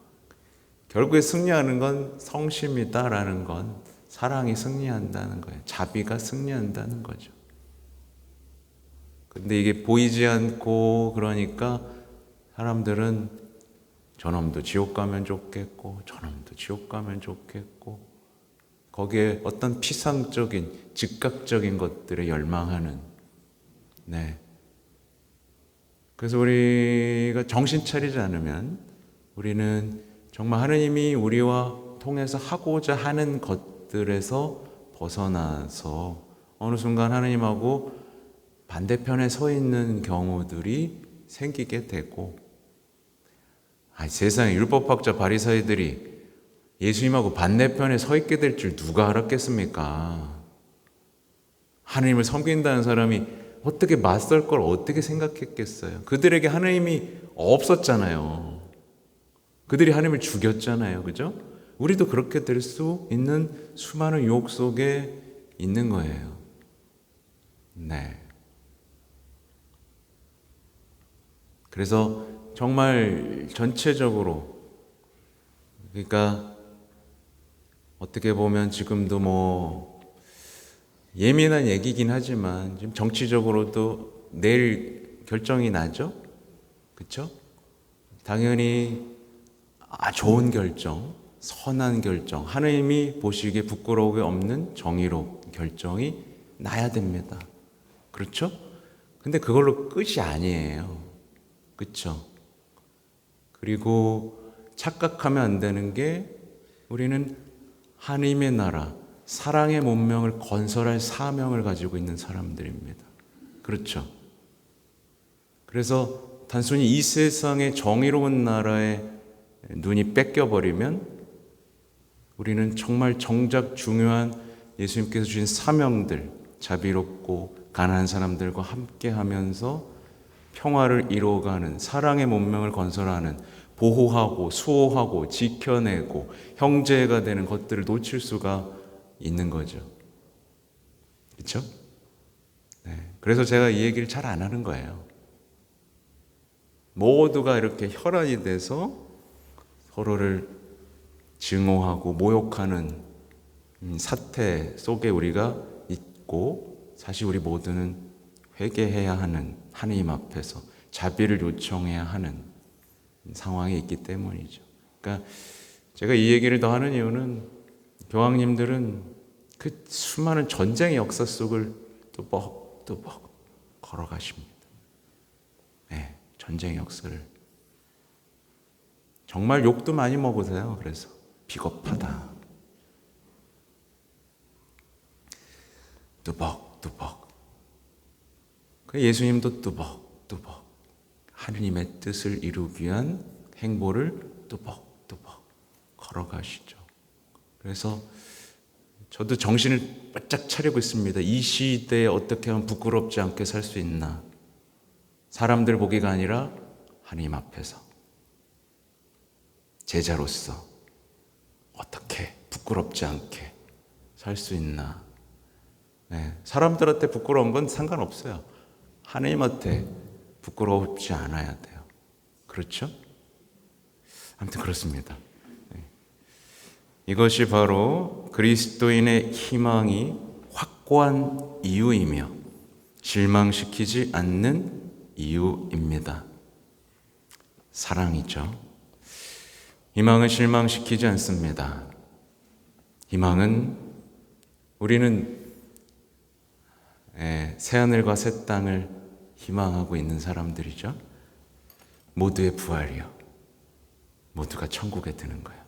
결국에 승리하는 건 성심이다라는 건 사랑이 승리한다는 거예요. 자비가 승리한다는 거죠. 근데 이게 보이지 않고, 그러니까 사람들은 저놈도 지옥 가면 좋겠고 저놈도 지옥 가면 좋겠고, 거기에 어떤 피상적인 즉각적인 것들에 열망하는. 그래서 우리가 정신 차리지 않으면 우리는 정말 하느님이 우리와 통해서 하고자 하는 것들에서 벗어나서 어느 순간 하느님하고 반대편에 서 있는 경우들이 생기게 되고, 세상에 율법학자 바리사이들이 예수님하고 반대편에 서 있게 될 줄 누가 알았겠습니까? 하느님을 섬긴다는 사람이 어떻게 맞설 걸 어떻게 생각했겠어요? 그들에게 하느님이 없었잖아요. 그들이 하느님을 죽였잖아요. 그죠? 우리도 그렇게 될 수 있는 수많은 유혹 속에 있는 거예요. 그래서 정말 전체적으로, 그러니까 어떻게 보면 지금도 뭐 예민한 얘기긴 하지만 지금 정치적으로도 내일 결정이 나죠? 그렇죠? 당연히 좋은 결정, 선한 결정, 하나님이 보시기에 부끄러움이 없는 정의로운 결정이 나야 됩니다. 그렇죠? 근데 그걸로 끝이 아니에요. 그렇죠? 그리고 착각하면 안 되는 게, 우리는 하나님의 나라, 사랑의 문명을 건설할 사명을 가지고 있는 사람들입니다. 그렇죠? 그래서 단순히 이 세상의 정의로운 나라에 눈이 뺏겨버리면 우리는 정말 정작 중요한 예수님께서 주신 사명들, 자비롭고 가난한 사람들과 함께하면서 평화를 이루어가는, 사랑의 문명을 건설하는, 보호하고 수호하고 지켜내고 형제가 되는 것들을 놓칠 수가 있는 거죠. 그렇죠? 네. 그래서 제가 이 얘기를 잘 안 하는 거예요. 모두가 이렇게 혈안이 돼서 서로를 증오하고 모욕하는 사태 속에 우리가 있고, 사실 우리 모두는 회개해야 하는, 하느님 앞에서 자비를 요청해야 하는 상황에 있기 때문이죠. 그러니까 제가 이 얘기를 더 하는 이유는, 교황님들은 그 수많은 전쟁의 역사 속을 뚜벅뚜벅 걸어가십니다. 네, 전쟁의 역사를. 정말 욕도 많이 먹으세요. 그래서 비겁하다, 뚜벅뚜벅. 예수님도 뚜벅뚜벅 하느님의 뜻을 이루기 위한 행보를 뚜벅뚜벅 걸어가시죠. 그래서 저도 정신을 바짝 차리고 있습니다. 이 시대에 어떻게 하면 부끄럽지 않게 살 수 있나. 사람들 보기가 아니라 하나님 앞에서 제자로서 어떻게 부끄럽지 않게 살 수 있나. 네, 사람들한테 부끄러운 건 상관없어요. 하나님한테 부끄럽지 않아야 돼요. 그렇죠? 아무튼 그렇습니다. 네. 이것이 바로 그리스도인의 희망이 확고한 이유이며 실망시키지 않는 이유입니다. 사랑이죠. 희망은 실망시키지 않습니다. 희망은, 우리는 새하늘과 새 땅을 희망하고 있는 사람들이죠. 모두의 부활이요, 모두가 천국에 드는 거예요.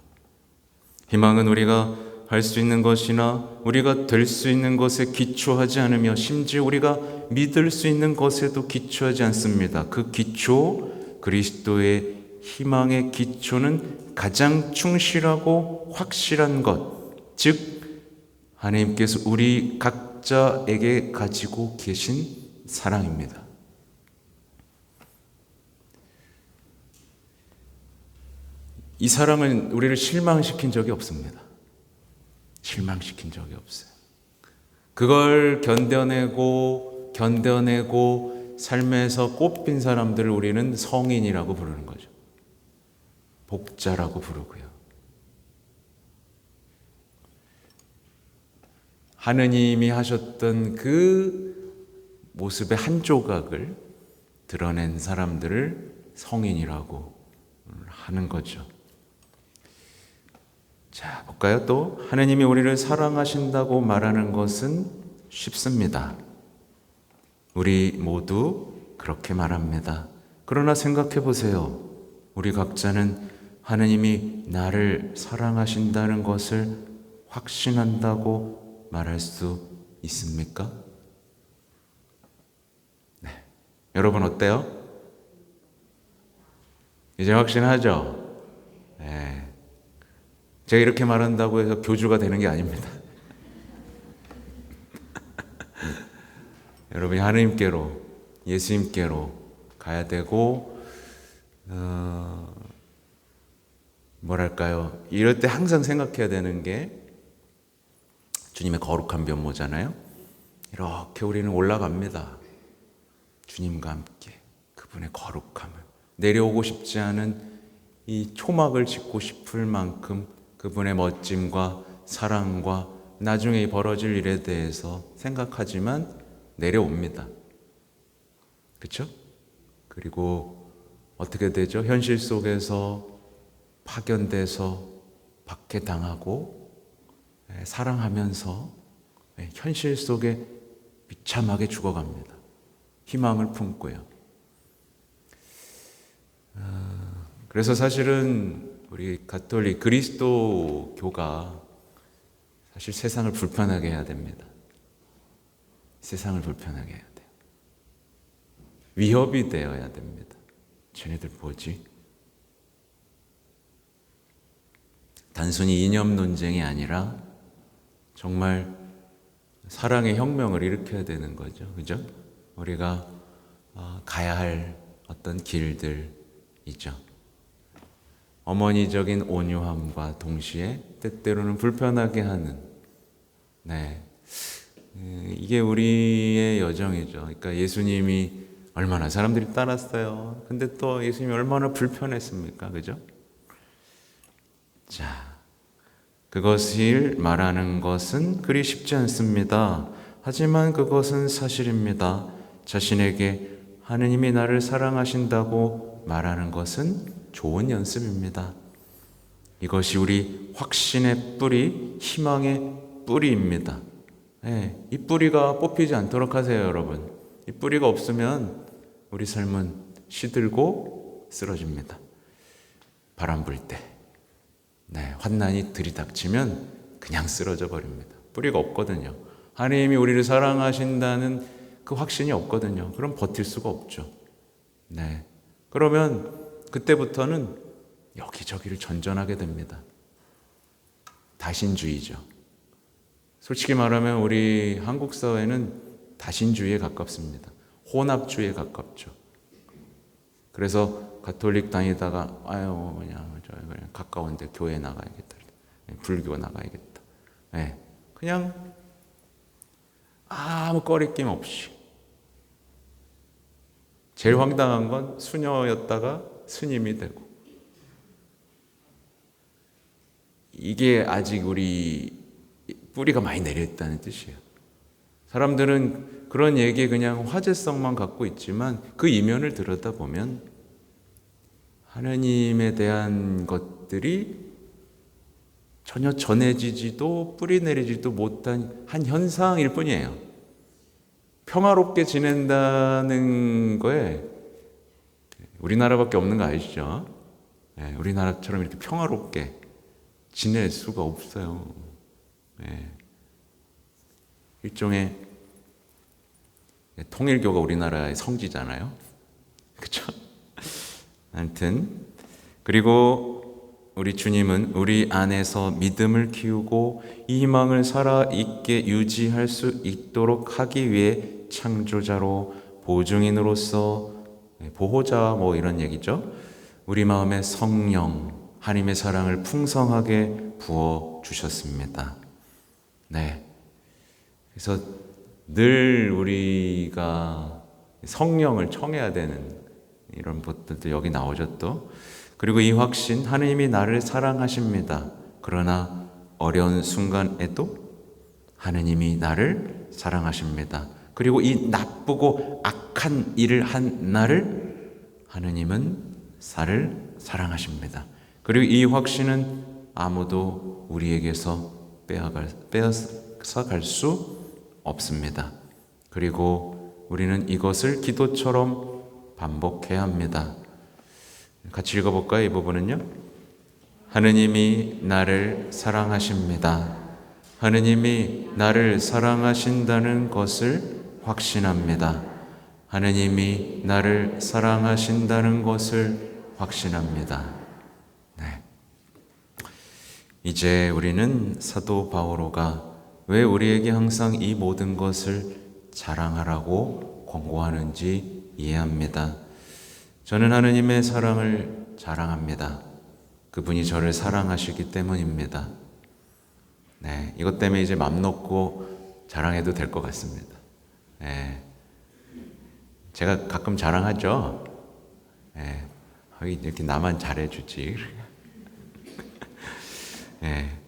희망은 우리가 할 수 있는 것이나 우리가 될 수 있는 것에 기초하지 않으며, 심지어 우리가 믿을 수 있는 것에도 기초하지 않습니다. 그 기초, 그리스도의 희망의 기초는 가장 충실하고 확실한 것, 즉 하나님께서 우리 각자에게 가지고 계신 사랑입니다. 이 사랑은 우리를 실망시킨 적이 없습니다. 실망시킨 적이 없어요. 그걸 견뎌내고 삶에서 꽃핀 사람들을 우리는 성인이라고 부르는 거죠. 복자라고 부르고요. 하느님이 하셨던 그 모습의 한 조각을 드러낸 사람들을 성인이라고 하는 거죠. 자, 볼까요? 또 하느님이 우리를 사랑하신다고 말하는 것은 쉽습니다. 우리 모두 그렇게 말합니다. 그러나 생각해 보세요. 우리 각자는 하느님이 나를 사랑하신다는 것을 확신한다고 말할 수 있습니까? 네. 여러분 어때요? 이제 확신하죠? 네. 제가 이렇게 말한다고 해서 교주가 되는 게 아닙니다. 여러분이 하느님께로, 예수님께로 가야 되고, 뭐랄까요? 이럴 때 항상 생각해야 되는 게 주님의 거룩한 면모잖아요. 이렇게 우리는 올라갑니다. 주님과 함께 그분의 거룩함을, 내려오고 싶지 않은 이 초막을 짓고 싶을 만큼 그분의 멋짐과 사랑과 나중에 벌어질 일에 대해서 생각하지만 내려옵니다. 그렇죠? 그리고 어떻게 되죠? 현실 속에서 파견돼서 박해당하고 사랑하면서 현실 속에 비참하게 죽어갑니다. 희망을 품고요. 그래서 사실은 우리 가톨릭 그리스도교가 사실 세상을 불편하게 해야 됩니다. 세상을 불편하게 해야 돼요. 위협이 되어야 됩니다. 쟤네들 뭐지? 단순히 이념 논쟁이 아니라 정말 사랑의 혁명을 일으켜야 되는 거죠. 그죠? 우리가 가야 할 어떤 길들 있죠. 어머니적인 온유함과 동시에 때때로는 불편하게 하는, 네, 이게 우리의 여정이죠. 그러니까 예수님이 얼마나 사람들이 따랐어요. 근데 또 예수님이 얼마나 불편했습니까? 그죠? 자, 그것을 말하는 것은 그리 쉽지 않습니다. 하지만 그것은 사실입니다. 자신에게 하느님이 나를 사랑하신다고 말하는 것은 좋은 연습입니다. 이것이 우리 확신의 뿌리, 희망의 뿌리입니다. 네, 이 뿌리가 뽑히지 않도록 하세요, 여러분. 이 뿌리가 없으면 우리 삶은 시들고 쓰러집니다. 바람 불 때, 네, 환난이 들이닥치면 그냥 쓰러져 버립니다. 뿌리가 없거든요. 하나님이 우리를 사랑하신다는 그 확신이 없거든요. 그럼 버틸 수가 없죠. 네, 그러면 그때부터는 여기저기를 전전하게 됩니다. 다신주의죠. 솔직히 말하면 우리 한국 사회는 다신주의에 가깝습니다. 혼합주의에 가깝죠. 그래서 가톨릭 다니다가 그냥 가까운데 교회 나가야겠다. 불교 나가야겠다. 네, 그냥 아무 꺼리낌 없이. 제일 황당한 건 수녀였다가 스님이 되고. 이게 아직 우리 뿌리가 많이 내려있다는 뜻이에요. 사람들은 그런 얘기에 그냥 화제성만 갖고 있지만 그 이면을 들여다보면 하나님에 대한 것들이 전혀 전해지지도 뿌리 내리지도 못한 한 현상일 뿐이에요. 평화롭게 지낸다는 거에 우리나라밖에 없는 거 아시죠? 네, 우리나라처럼 이렇게 평화롭게 지낼 수가 없어요. 네. 일종의 통일교가 우리나라의 성지잖아요. 그렇죠? 아무튼 그리고 우리 주님은 우리 안에서 믿음을 키우고 이 희망을 살아있게 유지할 수 있도록 하기 위해 창조자로 보증인으로서 보호자 이런 얘기죠. 우리 마음에 성령 하나님의 사랑을 풍성하게 부어 주셨습니다. 네. 그래서 늘 우리가 성령을 청해야 되는 이런 것들도 여기 나오죠 또. 그리고 이 확신, 하나님이 나를 사랑하십니다. 그러나 어려운 순간에도 하나님이 나를 사랑하십니다. 그리고 이 나쁘고 악한 일을 한 나를 하나님은 사랑하십니다. 그리고 이 확신은 아무도 우리에게서 빼앗아갈 수 없습니다. 그리고 우리는 이것을 기도처럼 반복해야 합니다. 같이 읽어볼까요? 이 부분은요. 하느님이 나를 사랑하십니다. 하느님이 나를 사랑하신다는 것을 확신합니다. 하느님이 나를 사랑하신다는 것을 확신합니다. 네. 이제 우리는 사도 바오로가 왜 우리에게 항상 이 모든 것을 자랑하라고 권고하는지 이해합니다. 저는 하느님의 사랑을 자랑합니다. 그분이 저를 사랑하시기 때문입니다. 네, 이것 때문에 이제 맘 놓고 자랑해도 될 것 같습니다. 네, 제가 가끔 자랑하죠. 네, 이렇게 나만 잘해주지. 네,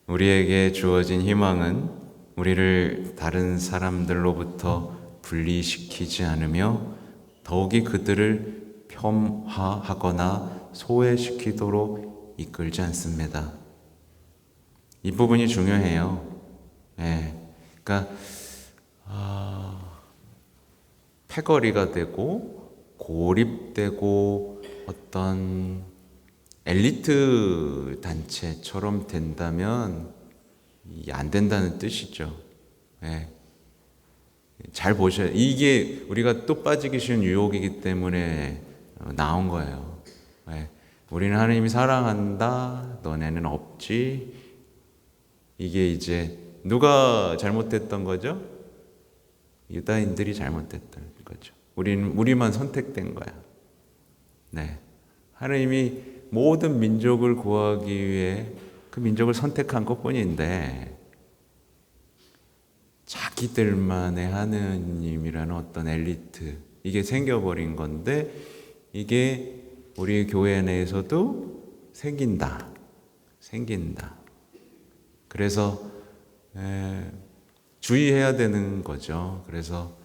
우리에게 주어진 희망은 우리를 다른 사람들로부터 분리시키지 않으며 더욱이 그들을 폄하하거나 소외시키도록 이끌지 않습니다. 이 부분이 중요해요. 네, 그러니까 패거리가 되고 고립되고 어떤 엘리트 단체처럼 된다면 이게 안 된다는 뜻이죠. 네. 잘 보셔야, 이게 우리가 또 빠지기 쉬운 유혹이기 때문에 나온 거예요. 네. 우리는 하나님이 사랑한다, 너네는 없지. 이게 이제 누가 잘못했던 거죠? 유다인들이 잘못했던 거죠. 우리만 선택된 거야. 네. 하나님이 모든 민족을 구하기 위해 그 민족을 선택한 것뿐인데 자기들만의 하느님이라는 어떤 엘리트 이게 생겨버린 건데 이게 우리 교회 내에서도 생긴다. 그래서 주의해야 되는 거죠. 그래서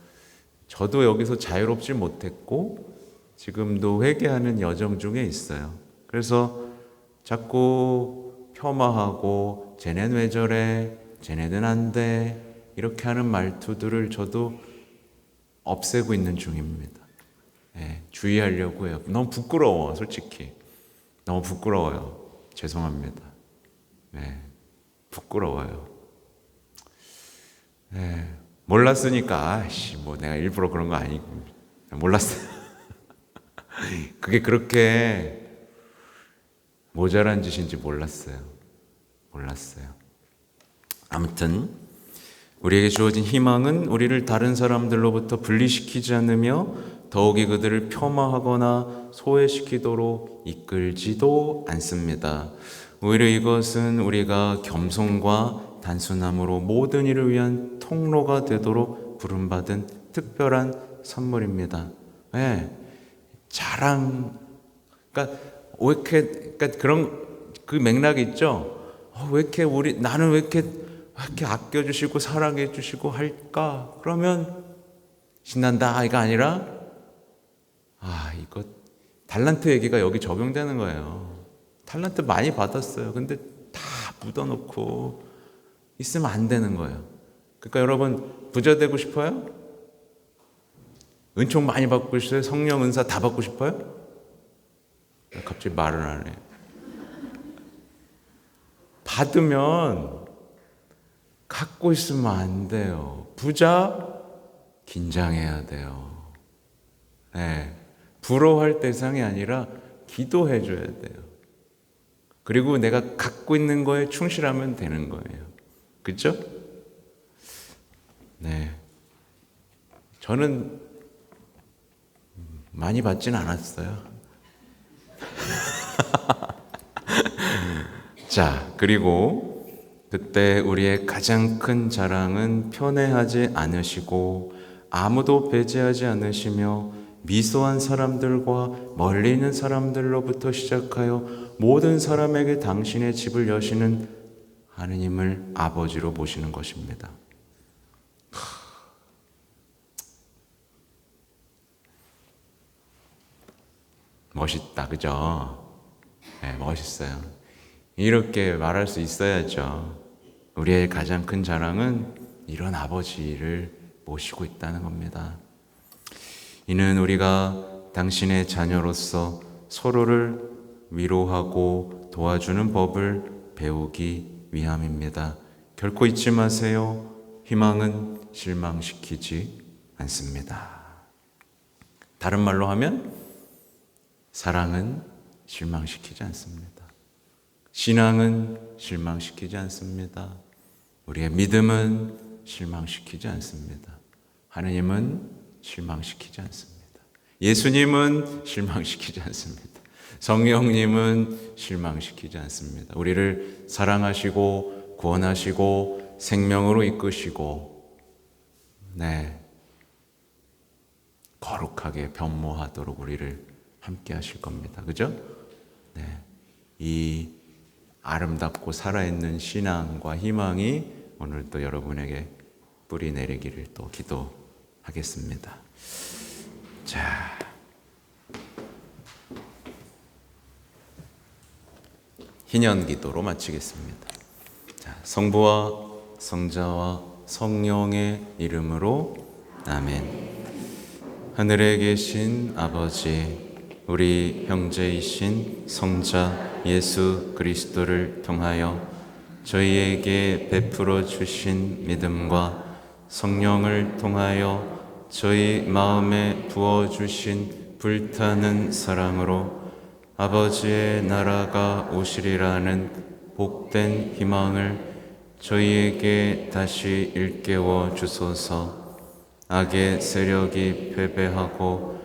저도 여기서 자유롭지 못했고 지금도 회개하는 여정 중에 있어요. 그래서 자꾸 폄하하고 쟤네는 왜 저래, 쟤네는 안 돼 이렇게 하는 말투들을 저도 없애고 있는 중입니다. 주의하려고 해요. 너무 부끄러워, 솔직히. 너무 부끄러워요. 죄송합니다. 부끄러워요. 몰랐으니까 뭐 내가 일부러 그런 거 아니고 몰랐어요. 그게 그렇게 모자란 짓인지 몰랐어요. 아무튼 우리에게 주어진 희망은 우리를 다른 사람들로부터 분리시키지 않으며 더욱이 그들을 폄하하거나 소외시키도록 이끌지도 않습니다. 오히려 이것은 우리가 겸손과 단순함으로 모든 일을 위한 통로가 되도록 부름받은 특별한 선물입니다. 자랑, 그러니까 그런 그 맥락이 있죠. 나는 왜 이렇게 아껴주시고 사랑해주시고 할까? 그러면 신난다 이거 아니라 이거 달란트 얘기가 여기 적용되는 거예요. 달란트 많이 받았어요. 근데 다 묻어놓고 있으면 안 되는 거예요. 그러니까 여러분 부자 되고 싶어요? 은총 많이 받고 싶어요? 성령 은사 다 받고 싶어요? 갑자기 말을 안 해. 받으면 갖고 있으면 안 돼요. 부자 긴장해야 돼요. 부러워할 대상이 아니라 기도해 줘야 돼요. 그리고 내가 갖고 있는 거에 충실하면 되는 거예요. 그렇죠? 저는 많이 받진 않았어요. 자, 그리고 그때 우리의 가장 큰 자랑은 편애하지 않으시고 아무도 배제하지 않으시며 미소한 사람들과 멀리 있는 사람들로부터 시작하여 모든 사람에게 당신의 집을 여시는 하느님을 아버지로 모시는 것입니다. 멋있다, 그죠? 멋있어요. 이렇게 말할 수 있어야죠. 우리의 가장 큰 자랑은 이런 아버지를 모시고 있다는 겁니다. 이는 우리가 당신의 자녀로서 서로를 위로하고 도와주는 법을 배우기 위함입니다. 결코 잊지 마세요. 희망은 실망시키지 않습니다. 다른 말로 하면 사랑은 실망시키지 않습니다. 신앙은 실망시키지 않습니다. 우리의 믿음은 실망시키지 않습니다. 하느님은 실망시키지 않습니다. 예수님은 실망시키지 않습니다. 성령님은 실망시키지 않습니다. 우리를 사랑하시고 구원하시고 생명으로 이끄시고 거룩하게 변모하도록 우리를 함께 하실 겁니다. 그죠? 이 아름답고 살아있는 신앙과 희망이 오늘 또 여러분에게 뿌리 내리기를 또 기도하겠습니다. 자, 희년 기도로 마치겠습니다. 자, 성부와 성자와 성령의 이름으로 아멘. 하늘에 계신 아버지, 우리 형제이신 성자 예수 그리스도를 통하여 저희에게 베풀어 주신 믿음과 성령을 통하여 저희 마음에 부어 주신 불타는 사랑으로 아버지의 나라가 오시리라는 복된 희망을 저희에게 다시 일깨워 주소서. 악의 세력이 패배하고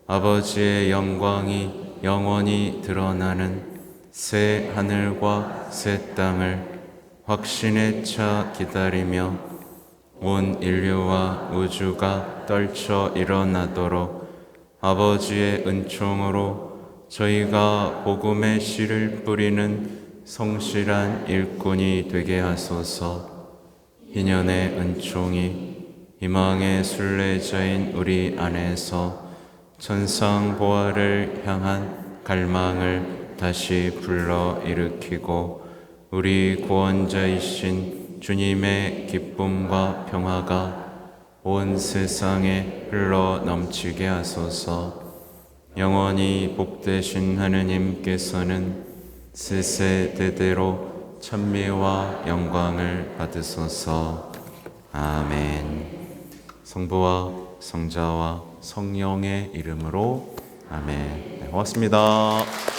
아버지의 영광이 영원히 드러나는 새 하늘과 새 땅을 확신에 차 기다리며 온 인류와 우주가 떨쳐 일어나도록 아버지의 은총으로 저희가 복음의 씨를 뿌리는 성실한 일꾼이 되게 하소서. 희년의 은총이 희망의 순례자인 우리 안에서 천상보화를 향한 갈망을 다시 불러 일으키고 우리 구원자이신 주님의 기쁨과 평화가 온 세상에 흘러 넘치게 하소서. 영원히 복되신 하느님께서는 세세대대로 찬미와 영광을 받으소서. 아멘. 성부와 성자와 성령의 이름으로 아멘. 네, 고맙습니다.